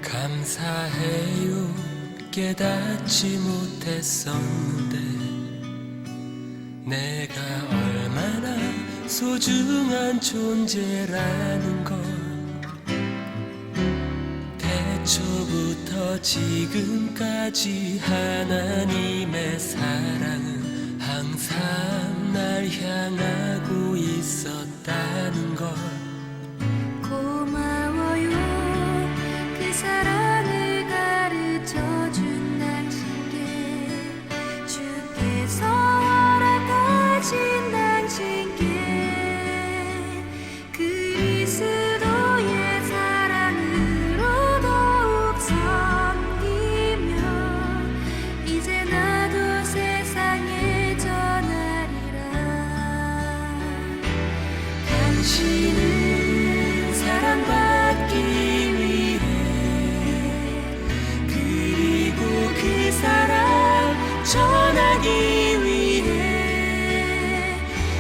감사해요. 깨닫지 못했었는데 내가 얼마나 소중한 존재라는 걸 태초부터 지금까지 하나님의 사랑은 항상 날 향하고 있었다는 걸 고마워요. 그 사랑을 가르쳐준 당신께, 주께서 허락하신 당신께, 그리스도의 사랑으로 더욱 섬기며 이제 나도 세상에 전하리라. 당신은 사랑받기 위해, 그리고 그 사랑 전하기 위해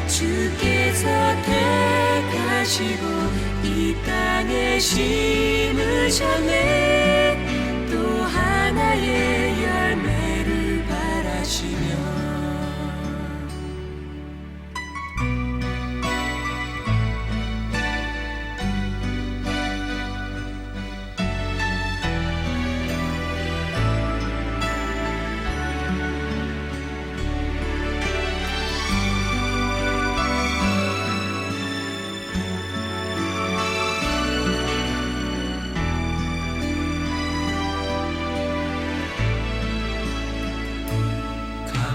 주께서 택하시고 이 땅에 심으셨네. 또 하나의 열매를 바라시며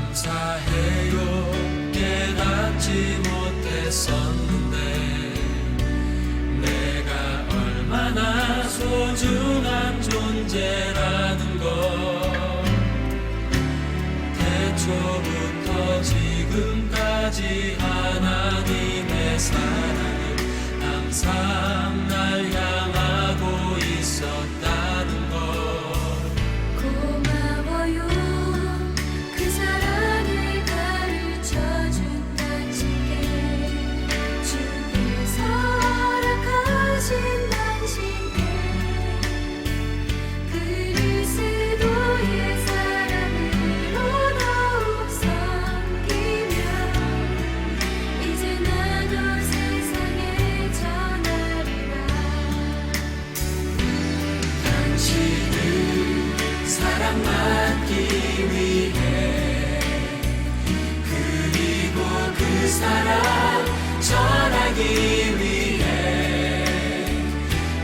감사해요. 깨닫지 못했었는데 내가 얼마나 소중한 존재라는 걸 태초부터 지금까지 하나님의 사랑은 항상 날 향하고 있었다는 걸 고마워요. 그 사랑을 가르쳐준 당신께, 주께서 허락하신 당신께, 그리스도의 사랑으로 더욱 섬기며 이제 나도 세상에 전하리라. 당신은 사랑받기 위해, 그리고 그 사랑 전하기 위해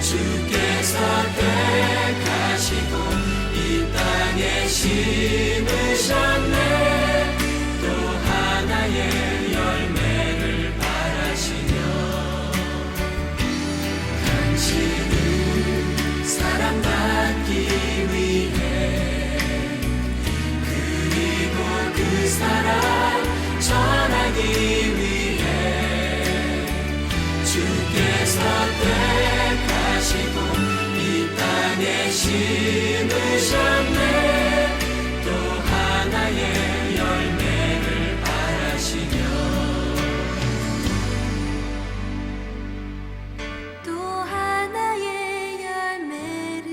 주께서 택하시고 이 땅에 심으셨네. 또 하나의 열매를 바라시며 당신은 사랑받기 위해, 그리고 그 사랑 전하기 위해 주께서 택하시고 이 땅에 심으셨네. 또 하나의 열매를 바라시며 또 하나의 열매를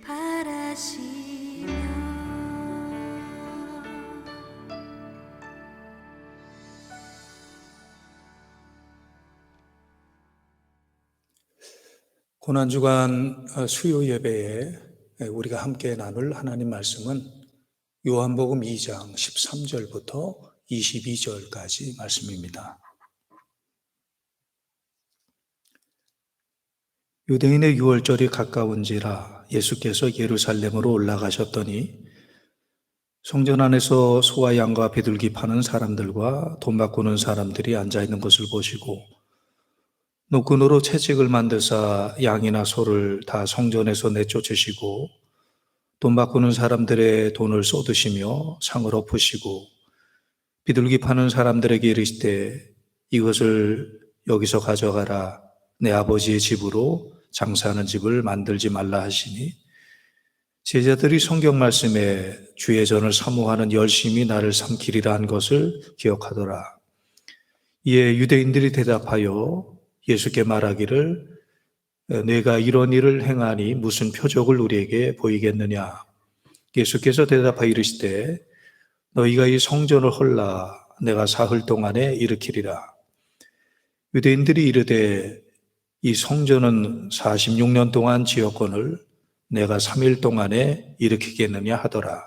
바라시며. 고난주간 수요 예배에 우리가 함께 나눌 하나님 말씀은 요한복음 2장 13절부터 22절까지 말씀입니다. 유대인의 유월절이 가까운지라 예수께서 예루살렘으로 올라가셨더니 성전 안에서 소와 양과 비둘기 파는 사람들과 돈 바꾸는 사람들이 앉아있는 것을 보시고 노끈으로 채찍을 만드사 양이나 소를 다 성전에서 내쫓으시고 돈 바꾸는 사람들의 돈을 쏟으시며 상을 엎으시고 비둘기 파는 사람들에게 이르시되 이것을 여기서 가져가라. 내 아버지의 집으로 장사하는 집을 만들지 말라 하시니 제자들이 성경 말씀에 주의 전을 사모하는 열심히 나를 삼키리라 한 것을 기억하더라. 이에 유대인들이 대답하여 예수께 말하기를 내가 이런 일을 행하니 무슨 표적을 우리에게 보이겠느냐. 예수께서 대답하여 이르시되 너희가 이 성전을 헐라 내가 사흘 동안에 일으키리라. 유대인들이 이르되 이 성전은 46년 동안 지었거늘 내가 3일 동안에 일으키겠느냐 하더라.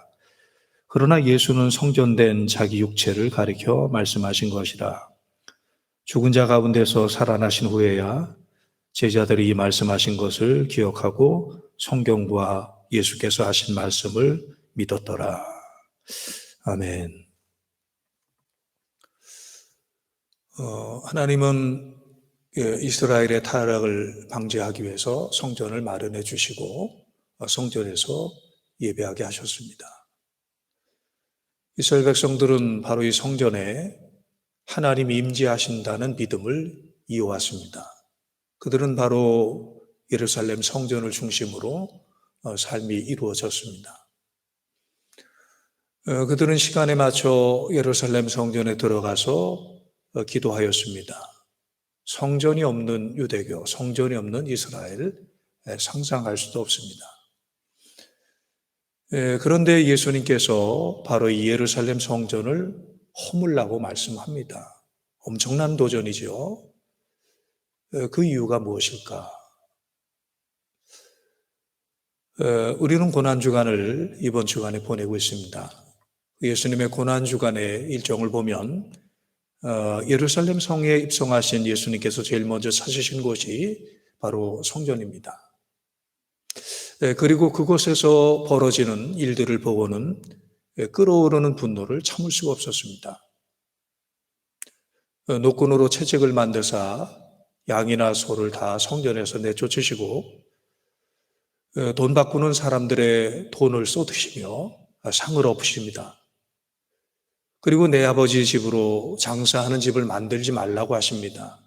그러나 예수는 성전된 자기 육체를 가리켜 말씀하신 것이라. 죽은 자 가운데서 살아나신 후에야 제자들이 이 말씀하신 것을 기억하고 성경과 예수께서 하신 말씀을 믿었더라. 아멘. 하나님은 이스라엘의 타락을 방지하기 위해서 성전을 마련해 주시고 성전에서 예배하게 하셨습니다. 이스라엘 백성들은 바로 이 성전에 하나님이 임재하신다는 믿음을 이어왔습니다. 그들은 바로 예루살렘 성전을 중심으로 삶이 이루어졌습니다. 그들은 시간에 맞춰 예루살렘 성전에 들어가서 기도하였습니다. 성전이 없는 유대교, 성전이 없는 이스라엘, 상상할 수도 없습니다. 그런데 예수님께서 바로 이 예루살렘 성전을 허물라고 말씀합니다. 엄청난 도전이죠. 그 이유가 무엇일까? 우리는 고난주간을 이번 주간에 보내고 있습니다. 예수님의 고난주간의 일정을 보면 예루살렘 성에 입성하신 예수님께서 제일 먼저 찾으신 곳이 바로 성전입니다. 그리고 그곳에서 벌어지는 일들을 보고는 끓어오르는 분노를 참을 수가 없었습니다. 노끈으로 채찍을 만드사 양이나 소를 다 성전에서 내쫓으시고 돈 바꾸는 사람들의 돈을 쏟으시며 상을 엎으십니다. 그리고 내 아버지 집으로 장사하는 집을 만들지 말라고 하십니다.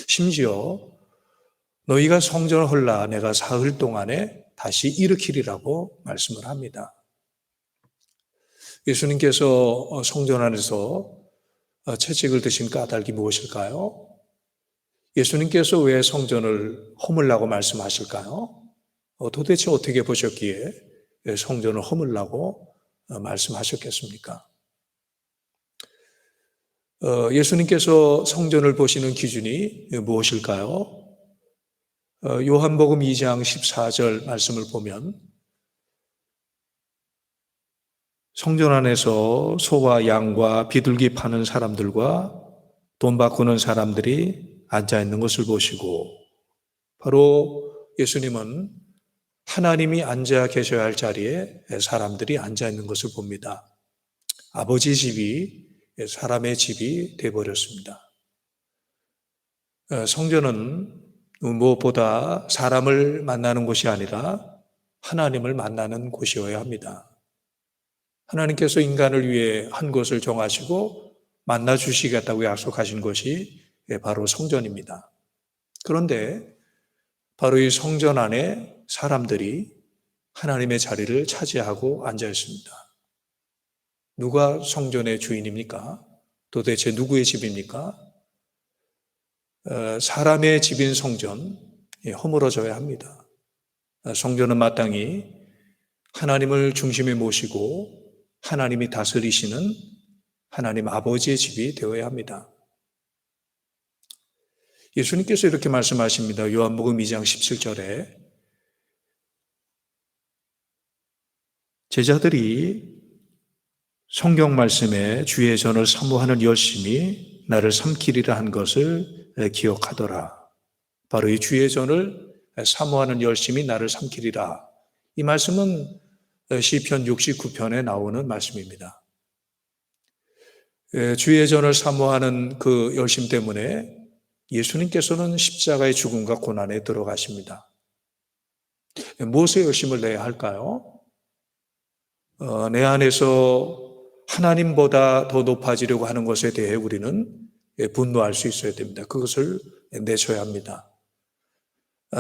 심지어 너희가 성전을 헐라 내가 사흘 동안에 다시 일으키리라고 말씀을 합니다. 예수님께서 성전 안에서 채찍을 드신 까닭이 무엇일까요? 예수님께서 왜 성전을 허물라고 말씀하실까요? 도대체 어떻게 보셨기에 성전을 허물라고 말씀하셨겠습니까? 예수님께서 성전을 보시는 기준이 무엇일까요? 요한복음 2장 14절 말씀을 보면 성전 안에서 소와 양과 비둘기 파는 사람들과 돈 바꾸는 사람들이 앉아있는 것을 보시고 바로 예수님은 하나님이 앉아 계셔야 할 자리에 사람들이 앉아있는 것을 봅니다. 아버지 집이 사람의 집이 되어버렸습니다. 성전은 무엇보다 사람을 만나는 곳이 아니라 하나님을 만나는 곳이어야 합니다. 하나님께서 인간을 위해 한 곳을 정하시고 만나 주시겠다고 약속하신 것이 바로 성전입니다. 그런데 바로 이 성전 안에 사람들이 하나님의 자리를 차지하고 앉아 있습니다. 누가 성전의 주인입니까? 도대체 누구의 집입니까? 사람의 집인 성전, 허물어져야 합니다. 성전은 마땅히 하나님을 중심에 모시고 하나님이 다스리시는 하나님 아버지의 집이 되어야 합니다. 예수님께서 이렇게 말씀하십니다. 요한복음 2장 17절에 제자들이 성경 말씀에 주의 전을 사모하는 열심히 나를 삼키리라 한 것을 기억하더라. 바로 이 주의 전을 사모하는 열심히 나를 삼키리라. 이 말씀은 시편 69편에 나오는 말씀입니다. 주의 전을 사모하는 그 열심 때문에 예수님께서는 십자가의 죽음과 고난에 들어가십니다. 무엇에 열심을 내야 할까요? 내 안에서 하나님보다 더 높아지려고 하는 것에 대해 우리는 분노할 수 있어야 됩니다. 그것을 내쳐야 합니다.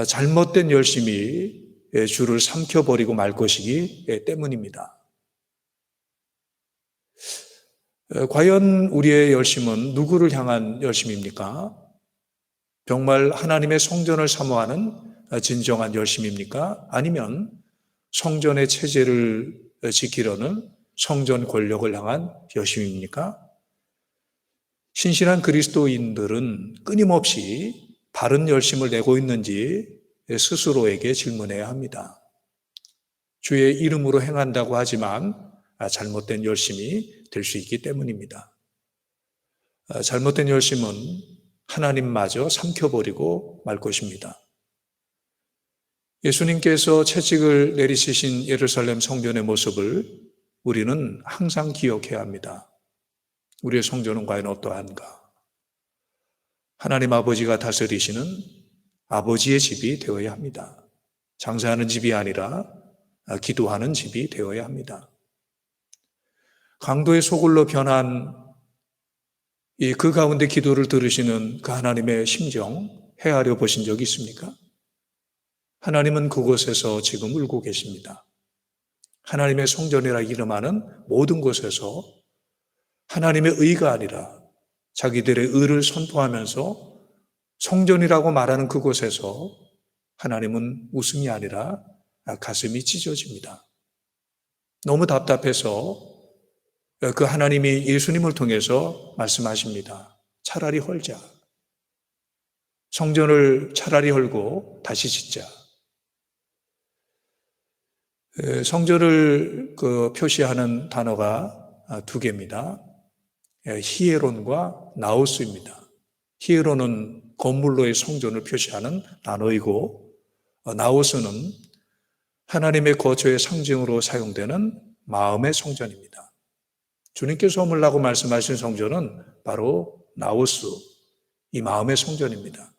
잘못된 열심이 주를 삼켜버리고 말 것이기 때문입니다. 과연 우리의 열심은 누구를 향한 열심입니까? 정말 하나님의 성전을 사모하는 진정한 열심입니까? 아니면 성전의 체제를 지키려는 성전 권력을 향한 열심입니까? 신실한 그리스도인들은 끊임없이 바른 열심을 내고 있는지 스스로에게 질문해야 합니다. 주의 이름으로 행한다고 하지만 잘못된 열심이 될 수 있기 때문입니다. 잘못된 열심은 하나님마저 삼켜버리고 말 것입니다. 예수님께서 채찍을 내리치신 예루살렘 성전의 모습을 우리는 항상 기억해야 합니다. 우리의 성전은 과연 어떠한가? 하나님 아버지가 다스리시는 아버지의 집이 되어야 합니다. 장사하는 집이 아니라 기도하는 집이 되어야 합니다. 강도의 소굴로 변한 그 가운데 기도를 들으시는 그 하나님의 심정 헤아려 보신 적이 있습니까? 하나님은 그곳에서 지금 울고 계십니다. 하나님의 성전이라 이름하는 모든 곳에서 하나님의 의가 아니라 자기들의 의를 선포하면서 성전이라고 말하는 그곳에서 하나님은 웃음이 아니라 가슴이 찢어집니다. 너무 답답해서 그 하나님이 예수님을 통해서 말씀하십니다. 차라리 헐자. 성전을 차라리 헐고 다시 짓자. 성전을 표시하는 단어가 두 개입니다. 히에론과 나우스입니다. 히에론은 건물로의 성전을 표시하는 단어이고, 나우스는 하나님의 거처의 상징으로 사용되는 마음의 성전입니다. 주님께서 허물라고 말씀하신 성전은 바로 나우스, 이 마음의 성전입니다.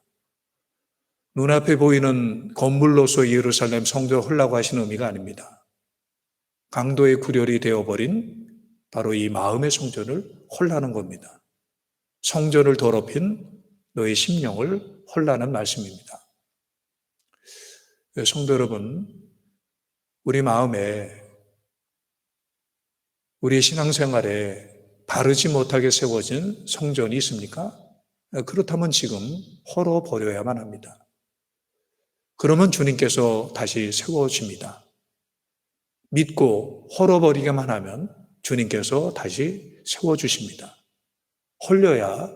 눈앞에 보이는 건물로서 예루살렘 성전을 헐라고 하시는 의미가 아닙니다. 강도의 구렬이 되어버린 바로 이 마음의 성전을 헐라는 겁니다. 성전을 더럽힌 너의 심령을 헐라는 말씀입니다. 성도 여러분, 우리 마음에, 우리 신앙생활에 바르지 못하게 세워진 성전이 있습니까? 그렇다면 지금 헐어버려야만 합니다. 그러면 주님께서 다시 세워집니다. 믿고 헐어버리기만 하면 주님께서 다시 세워주십니다. 헐려야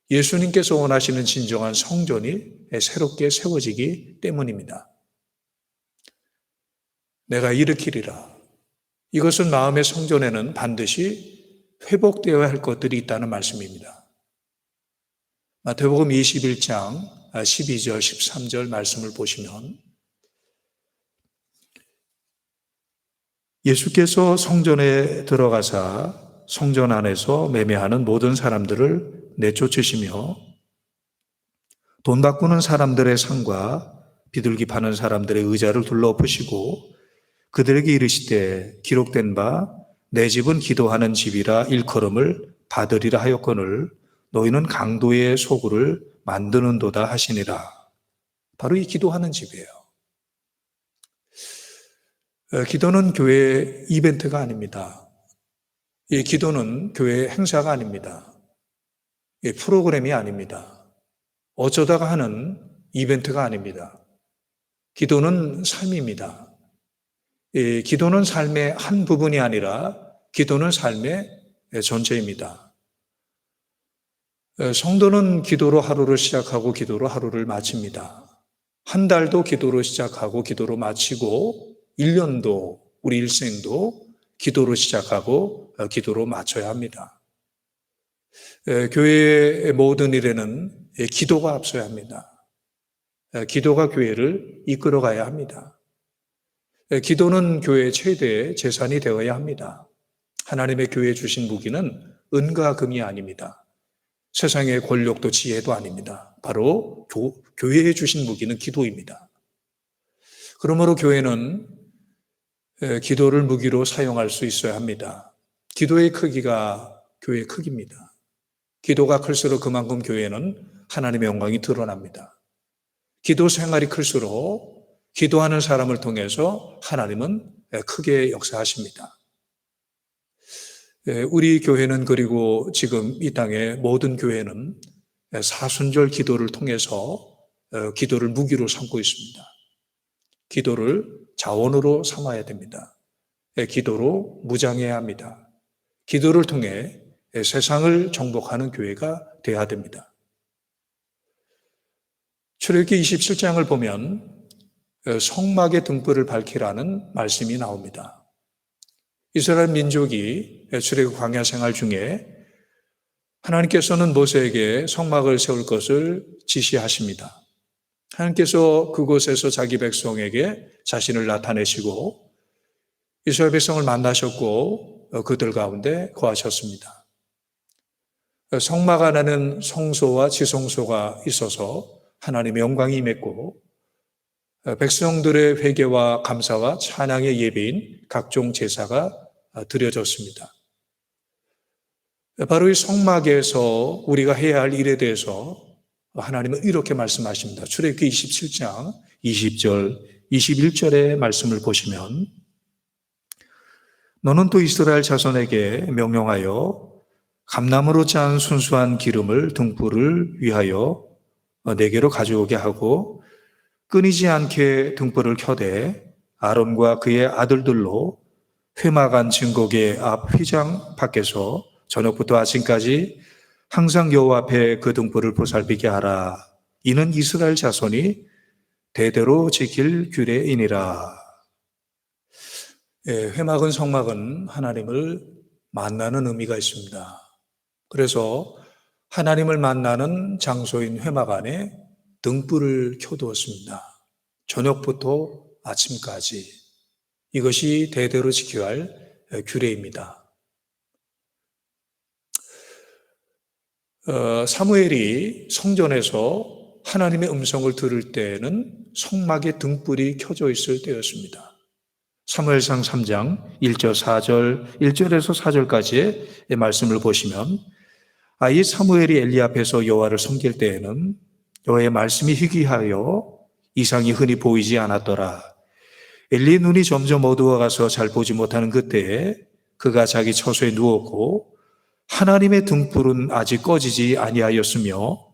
예수님께서 원하시는 진정한 성전이 새롭게 세워지기 때문입니다. 내가 일으키리라. 이것은 마음의 성전에는 반드시 회복되어야 할 것들이 있다는 말씀입니다. 마태복음 21장 12절, 13절 말씀을 보시면 예수께서 성전에 들어가사 성전 안에서 매매하는 모든 사람들을 내쫓으시며 돈 바꾸는 사람들의 상과 비둘기 파는 사람들의 의자를 둘러엎으시고 그들에게 이르시되 기록된 바 내 집은 기도하는 집이라 일컬음을 받으리라 하였거늘 너희는 강도의 소굴을 만드는도다 하시니라. 바로 이 기도하는 집이에요. 기도는 교회 이벤트가 아닙니다. 이 기도는 교회 행사가 아닙니다. 프로그램이 아닙니다. 어쩌다가 하는 이벤트가 아닙니다. 기도는 삶입니다. 기도는 삶의 한 부분이 아니라 기도는 삶의 전체입니다. 성도는 기도로 하루를 시작하고 기도로 하루를 마칩니다. 한 달도 기도로 시작하고 기도로 마치고 1년도, 우리 일생도 기도로 시작하고 기도로 마쳐야 합니다. 교회의 모든 일에는 기도가 앞서야 합니다. 기도가 교회를 이끌어가야 합니다. 기도는 교회의 최대의 재산이 되어야 합니다. 하나님의 교회에 주신 무기는 은과 금이 아닙니다. 세상의 권력도 지혜도 아닙니다. 바로 교회에 주신 무기는 기도입니다. 그러므로 교회는 기도를 무기로 사용할 수 있어야 합니다. 기도의 크기가 교회의 크기입니다. 기도가 클수록 그만큼 교회는 하나님의 영광이 드러납니다. 기도 생활이 클수록 기도하는 사람을 통해서 하나님은 크게 역사하십니다. 우리 교회는, 그리고 지금 이 땅의 모든 교회는 사순절 기도를 통해서 기도를 무기로 삼고 있습니다. 기도를 자원으로 삼아야 됩니다. 기도로 무장해야 합니다. 기도를 통해 세상을 정복하는 교회가 되어야 됩니다. 출애굽기 27장을 보면 성막의 등불을 밝히라는 말씀이 나옵니다. 이스라엘 민족이 출애굽 광야 생활 중에 하나님께서는 모세에게 성막을 세울 것을 지시하십니다. 하나님께서 그곳에서 자기 백성에게 자신을 나타내시고 이스라엘 백성을 만나셨고 그들 가운데 거하셨습니다. 성막 안에는 성소와 지성소가 있어서 하나님의 영광이 임했고 백성들의 회개와 감사와 찬양의 예배인 각종 제사가 드려졌습니다. 바로 이 성막에서 우리가 해야 할 일에 대해서 하나님은 이렇게 말씀하십니다. 출애굽기 27장 20절, 21절의 말씀을 보시면 너는 또 이스라엘 자손에게 명령하여 감나무로 짠 순수한 기름을 등불을 위하여 내게로 가져오게 하고 끊이지 않게 등불을 켜되 아론과 그의 아들들로 회막안 증거계 앞 휘장 밖에서 저녁부터 아침까지 항상 여호와 앞에 그 등불을 보살피게 하라. 이는 이스라엘 자손이 대대로 지킬 규례이니라. 회막은, 성막은 하나님을 만나는 의미가 있습니다. 그래서 하나님을 만나는 장소인 회막 안에 등불을 켜두었습니다. 저녁부터 아침까지. 이것이 대대로 지켜야 할 규례입니다. 사무엘이 성전에서 하나님의 음성을 들을 때에는 성막에 등불이 켜져 있을 때였습니다. 사무엘상 3장 1절 4절 1절에서 4절까지의 말씀을 보시면 이 사무엘이 엘리 앞에서 여호와를 섬길 때에는 여호와의 말씀이 희귀하여 이상이 흔히 보이지 않았더라. 엘리의 눈이 점점 어두워가서 잘 보지 못하는 그때에 그가 자기 처소에 누웠고 하나님의 등불은 아직 꺼지지 아니하였으며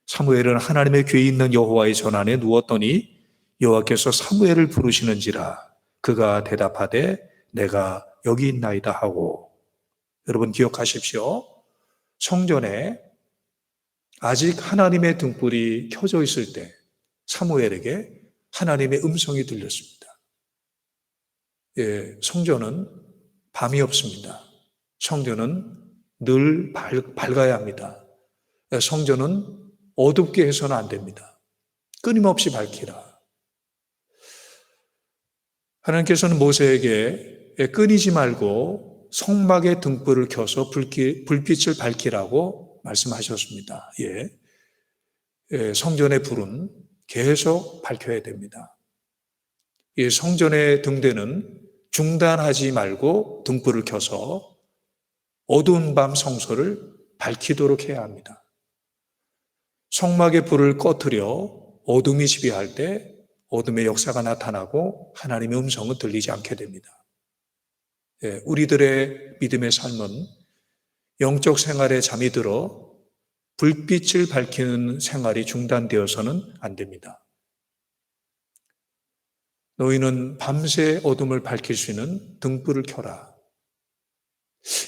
사무엘은 하나님의 궤에 있는 여호와의 전안에 누웠더니 여호와께서 사무엘을 부르시는지라. 그가 대답하되 내가 여기 있나이다 하고. 여러분 기억하십시오. 성전에 아직 하나님의 등불이 켜져 있을 때 사무엘에게 하나님의 음성이 들렸습니다. 성전은 밤이 없습니다. 성전은 늘 밝아야 합니다. 성전은 어둡게 해서는 안 됩니다. 끊임없이 밝히라. 하나님께서는 모세에게 끊이지 말고 성막의 등불을 켜서 불빛을 밝히라고 말씀하셨습니다. 성전의 불은 계속 밝혀야 됩니다. 성전의 등대는 중단하지 말고 등불을 켜서 어두운 밤 성소를 밝히도록 해야 합니다. 성막의 불을 꺼뜨려 어둠이 지배할 때 어둠의 역사가 나타나고 하나님의 음성은 들리지 않게 됩니다. 우리들의 믿음의 삶은 영적 생활에 잠이 들어 불빛을 밝히는 생활이 중단되어서는 안 됩니다. 너희는 밤새 어둠을 밝힐 수 있는 등불을 켜라.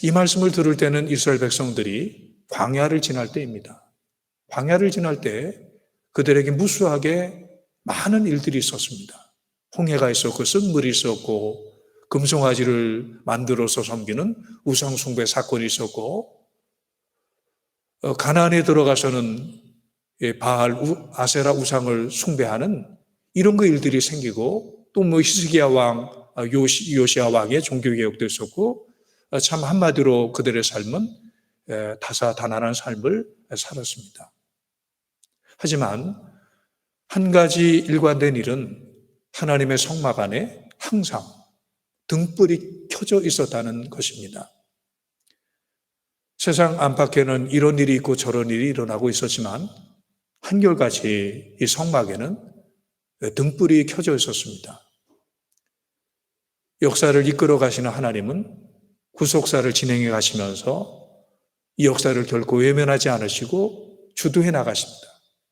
이 말씀을 들을 때는 이스라엘 백성들이 광야를 지날 때입니다. 광야를 지날 때 그들에게 무수하게 많은 일들이 있었습니다. 홍해가 있었고 쓴물이 있었고 금송아지를 만들어서 섬기는 우상숭배 사건이 있었고 가나안에 들어가서는 바알, 아세라 우상을 숭배하는 이런 그 일들이 생기고 또 히스기야 왕, 요시야 왕의 종교개혁도 있었고 참 한마디로 그들의 삶은 다사다난한 삶을 살았습니다. 하지만 한 가지 일관된 일은 하나님의 성막 안에 항상 등불이 켜져 있었다는 것입니다. 세상 안팎에는 이런 일이 있고 저런 일이 일어나고 있었지만 한결같이 이 성막에는 등불이 켜져 있었습니다. 역사를 이끌어 가시는 하나님은 구속사를 진행해 가시면서 이 역사를 결코 외면하지 않으시고 주도해 나가십니다.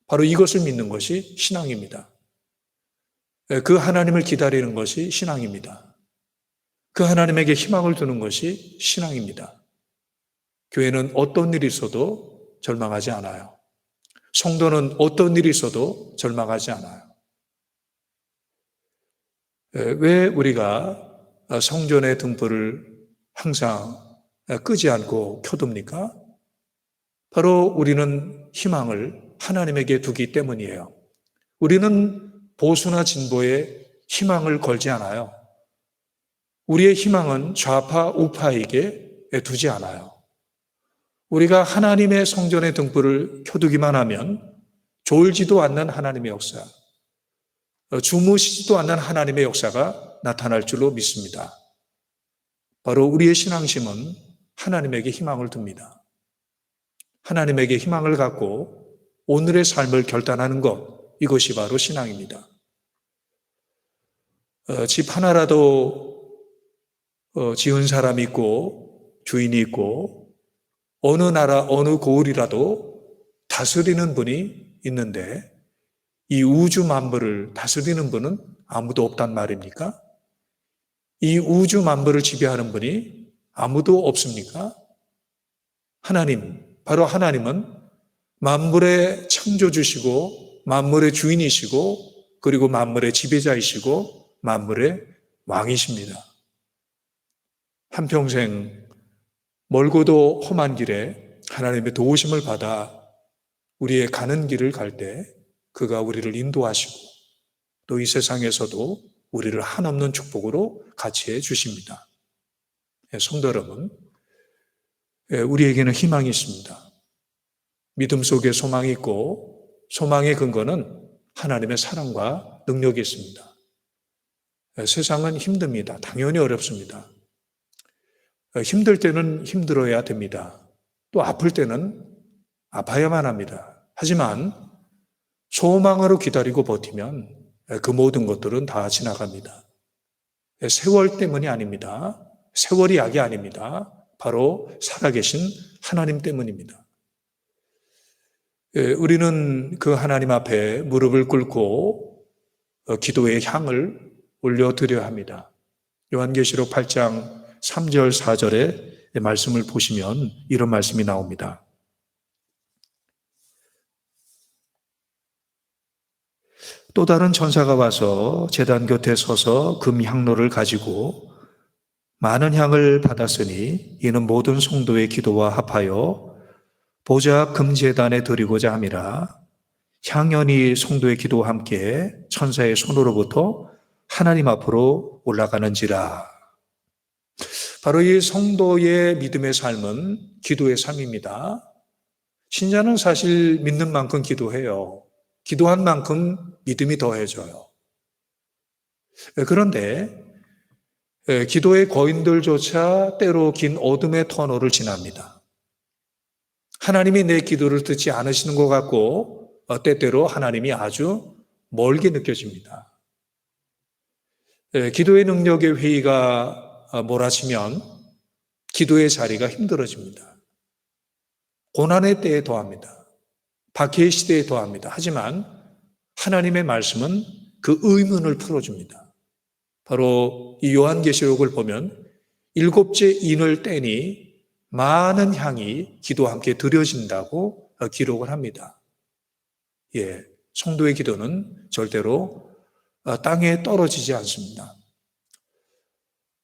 바로 이것을 믿는 것이 신앙입니다. 그 하나님을 기다리는 것이 신앙입니다. 그 하나님에게 희망을 두는 것이 신앙입니다. 교회는 어떤 일이 있어도 절망하지 않아요. 성도는 어떤 일이 있어도 절망하지 않아요. 왜 우리가 성전의 등불을 항상 끄지 않고 켜둡니까? 바로 우리는 희망을 하나님에게 두기 때문이에요. 우리는 보수나 진보에 희망을 걸지 않아요. 우리의 희망은 좌파, 우파에게 두지 않아요. 우리가 하나님의 성전의 등불을 켜두기만 하면 졸지도 않는 하나님의 역사, 주무시지도 않는 하나님의 역사가 나타날 줄로 믿습니다. 바로 우리의 신앙심은 하나님에게 희망을 둡니다. 하나님에게 희망을 갖고 오늘의 삶을 결단하는 것, 이것이 바로 신앙입니다. 집 하나라도 지은 사람이 있고 주인이 있고 어느 나라 어느 고을이라도 다스리는 분이 있는데 이 우주 만물을 다스리는 분은 아무도 없단 말입니까? 이 우주 만물을 지배하는 분이 아무도 없습니까? 하나님, 바로 하나님은 만물의 창조주시고 만물의 주인이시고 그리고 만물의 지배자이시고 만물의 왕이십니다. 한평생 멀고도 험한 길에 하나님의 도우심을 받아 우리의 가는 길을 갈 때 그가 우리를 인도하시고 또 이 세상에서도 우리를 한없는 축복으로 같이해 주십니다. 성도 여러분, 우리에게는 희망이 있습니다. 믿음 속에 소망이 있고 소망의 근거는 하나님의 사랑과 능력이 있습니다. 세상은 힘듭니다. 당연히 어렵습니다. 힘들 때는 힘들어야 됩니다. 또 아플 때는 아파야만 합니다. 하지만 소망으로 기다리고 버티면 그 모든 것들은 다 지나갑니다. 세월 때문이 아닙니다. 세월이 약이 아닙니다. 바로 살아계신 하나님 때문입니다. 우리는 그 하나님 앞에 무릎을 꿇고 기도의 향을 올려드려야 합니다. 요한계시록 8장 3절 4절의 말씀을 보시면 이런 말씀이 나옵니다. 또 다른 천사가 와서 제단 곁에 서서 금 향로를 가지고 많은 향을 받았으니 이는 모든 성도의 기도와 합하여 보좌 금제단에 드리고자 함이라. 향연이 성도의 기도와 함께 천사의 손으로부터 하나님 앞으로 올라가는지라. 바로 이 성도의 믿음의 삶은 기도의 삶입니다. 신자는 사실 믿는 만큼 기도해요. 기도한 만큼 믿음이 더해져요. 그런데 기도의 거인들조차 때로 긴 어둠의 터널을 지납니다. 하나님이 내 기도를 듣지 않으시는 것 같고 때때로 하나님이 아주 멀게 느껴집니다. 기도의 능력의 회의가 몰아치면 기도의 자리가 힘들어집니다. 고난의 때에 더합니다. 박해의 시대에 더합니다. 하지만 하나님의 말씀은 그 의문을 풀어줍니다. 바로 이 요한계시록을 보면 7째 인을 떼니 많은 향이 기도와 함께 드려진다고 기록을 합니다. 성도의 기도는 절대로 땅에 떨어지지 않습니다.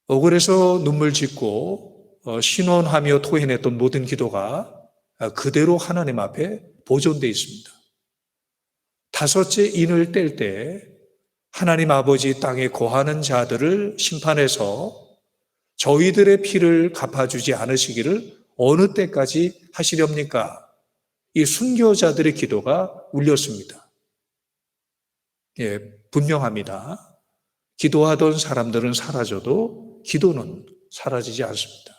억울해서 눈물 짓고 신원하며 토해냈던 모든 기도가 그대로 하나님 앞에 보존되어 있습니다. 5째 인을 뗄 때 하나님 아버지 땅에 거하는 자들을 심판해서 저희들의 피를 갚아주지 않으시기를 어느 때까지 하시렵니까? 이 순교자들의 기도가 울렸습니다. 분명합니다. 기도하던 사람들은 사라져도 기도는 사라지지 않습니다.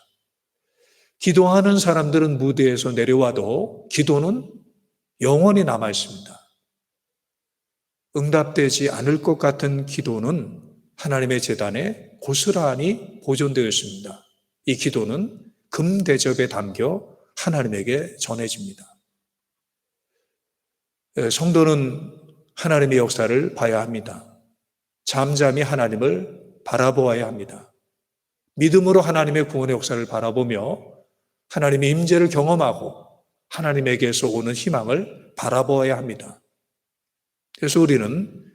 기도하는 사람들은 무대에서 내려와도 기도는 영원히 남아 있습니다. 응답되지 않을 것 같은 기도는 하나님의 제단에 고스란히 보존되어 있습니다. 이 기도는 금대접에 담겨 하나님에게 전해집니다. 성도는 하나님의 역사를 봐야 합니다. 잠잠히 하나님을 바라보아야 합니다. 믿음으로 하나님의 구원의 역사를 바라보며 하나님의 임재를 경험하고 하나님에게서 오는 희망을 바라보아야 합니다. 그래서 우리는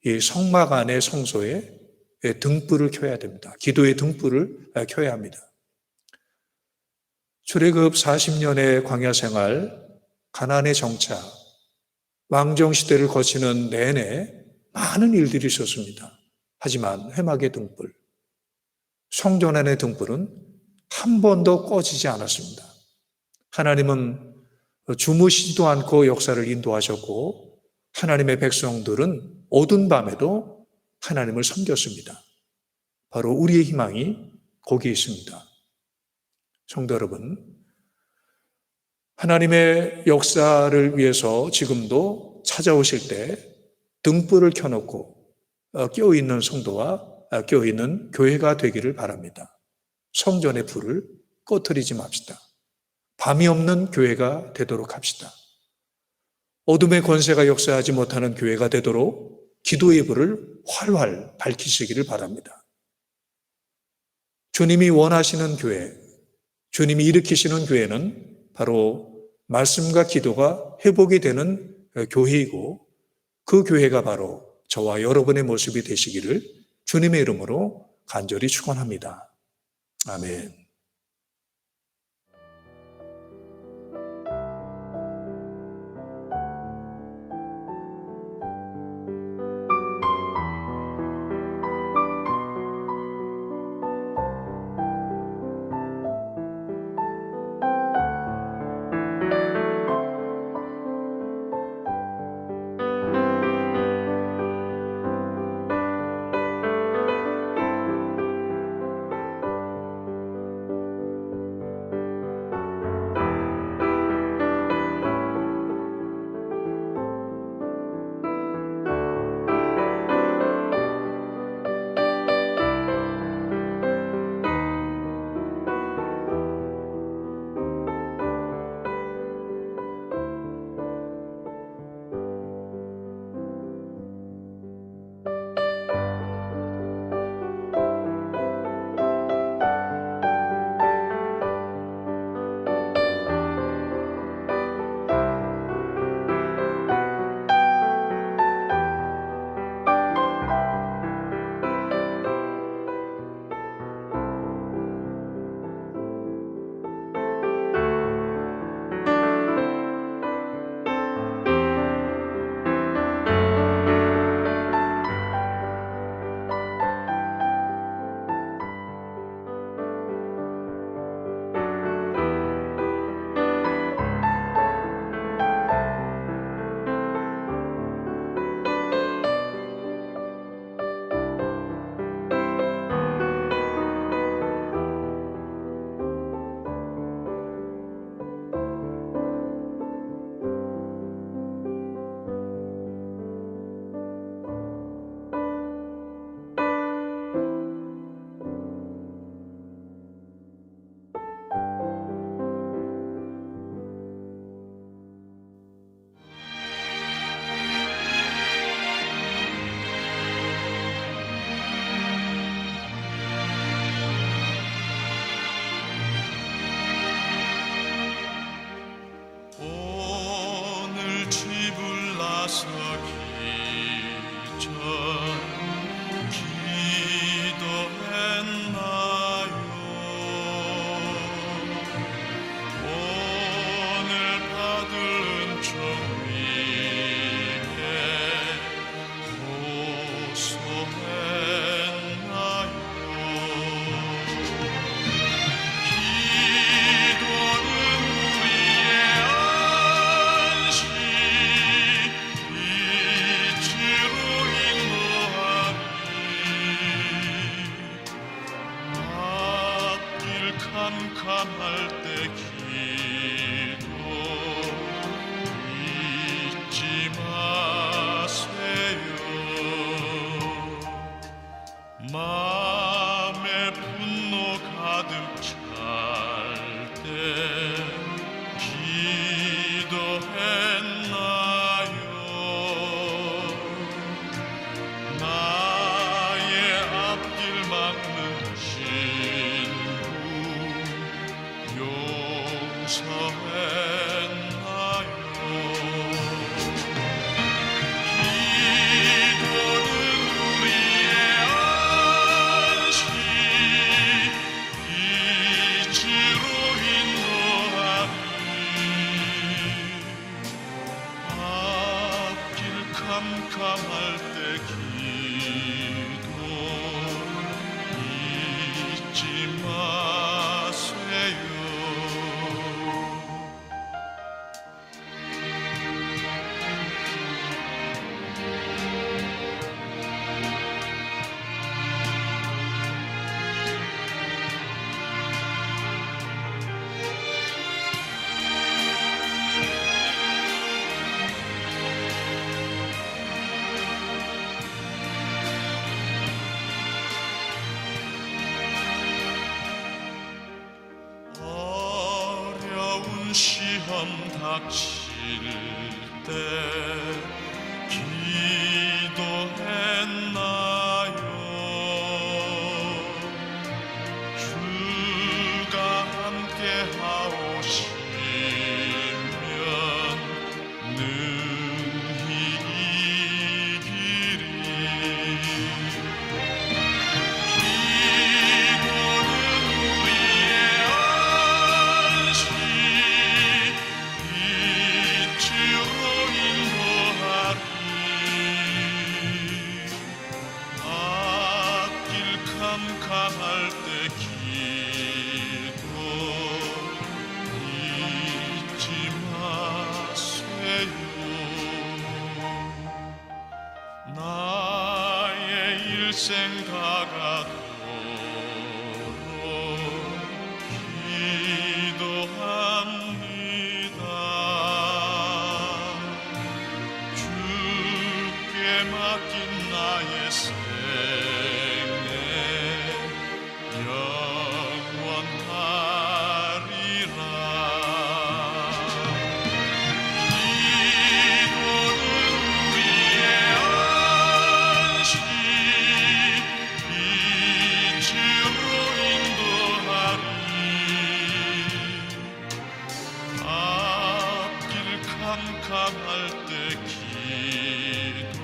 이 성막 안의 성소에 등불을 켜야 됩니다. 기도의 등불을 켜야 합니다. 출애굽 40년의 광야 생활, 가나안의 정착, 왕정 시대를 거치는 내내 많은 일들이 있었습니다. 하지만 회막의 등불, 성전 안의 등불은 한 번도 꺼지지 않았습니다. 하나님은 주무시지도 않고 역사를 인도하셨고 하나님의 백성들은 어두운 밤에도 하나님을 섬겼습니다. 바로 우리의 희망이 거기에 있습니다. 성도 여러분, 하나님의 역사를 위해서 지금도 찾아오실 때 등불을 켜놓고 깨어있는 성도와 깨어있는 교회가 되기를 바랍니다. 성전의 불을 꺼트리지 맙시다. 밤이 없는 교회가 되도록 합시다. 어둠의 권세가 역사하지 못하는 교회가 되도록 기도의 불을 활활 밝히시기를 바랍니다. 주님이 원하시는 교회, 주님이 일으키시는 교회는 바로 말씀과 기도가 회복이 되는 교회이고 그 교회가 바로 저와 여러분의 모습이 되시기를 주님의 이름으로 간절히 축원합니다. 아멘. 캄캄할 때 기도 잊지 마세요. 마음에 분노 가득 찰 때 기도했나요? 나의 앞길 막는 친구 용서했나요? 기도는 우리의 안식, 빛으로 인도하리. 앞길 캄캄할 때 기도 잊지 마세요. 어려운 시험 닥칠 때 기도했나요? 주가 함께 하오시면 능히 이기리. 기도는 우리의 안식, 빛으로 인도하리. 앞길 캄캄할 때 기도 잊지 마세요. 나의 일생 다가도록 기도합니다. 주께 맡긴 나의 생애 영원하리라. 기도는 우리의 안식, 빛으로 인도하리. 앞길 캄캄할 때 기도